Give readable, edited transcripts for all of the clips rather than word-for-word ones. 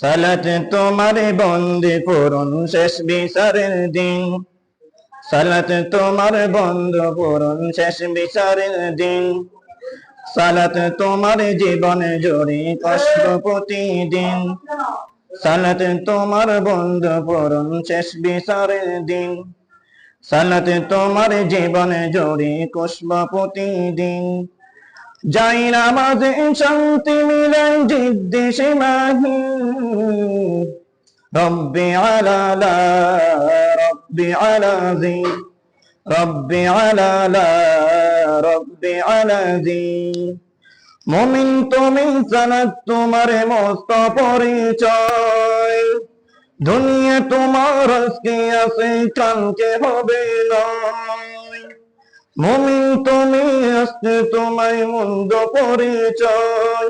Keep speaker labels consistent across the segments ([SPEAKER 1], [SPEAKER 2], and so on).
[SPEAKER 1] সালাত তোমার বন্দে পূরণ শেষ বিচারের দিন। সালাত তোমার বন্ধ পূরণ শেষ বিচারের দিন। সালাত তোমার জীবন জুড়ে কষ্ট প্রতিদিন। সালাত তোমার বন্ধ পূরণ শেষ বিচারের দিন। সালাত তোমার জীবন জুড়ে কষ্ট প্রতিদিন। যাই নামাজে শান্তি মিলে জিদ্দি সীমাহীন। রব্বি আলা লা রব্বি আলা জি, রব্বি আলা লা রব্বি আলা জি। মুমিন তুমি সালাত তোমার মস্ত পরিচয়। দুনিয়া তোমার আজকে আছে কালকে হবে নয়। মুমিন তুমি আজকে তোমায় মন্দ পরিচয়।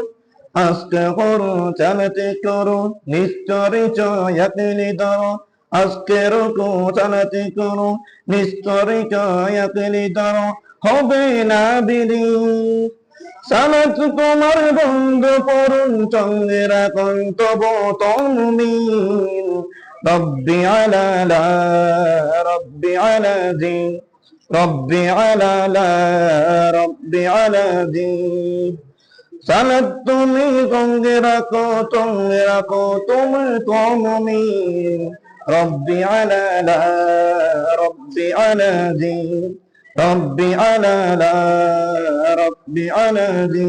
[SPEAKER 1] আজকে করো চালাতে করো নিশ্চরিচয় একলি ধরো। আজকে রুকু চালাতে করো নিশ্চরিচয় একলি ধরো। হবে না বিলীন। সালাত তোমার বন্ধ করুন সঙ্গে রাখুন তবু তমিন। রব্বি আলা লা রব্বি আলা জি, রব্বি আলা লা রব্বি আলা জি। সালাত তুমি সঙ্গে রাখো তুমি তমিন। রব্বি আলা লা রব্বি আলা জি, রব্বি আলা লা রব্বি আলা জি।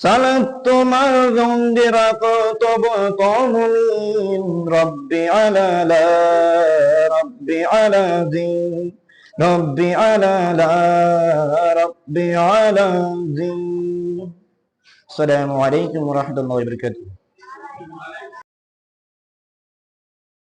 [SPEAKER 1] সালাত তোমার সঙ্গে রাখো তবু তমিন। রব্বি আলা লা রব্বি আলা জি, রব্বি আলা লা রব্বি আলা জি। আসসালামু আলাইকুম ওয়া রাহমাতুল্লাহি ওয়া বারাকাতুহু।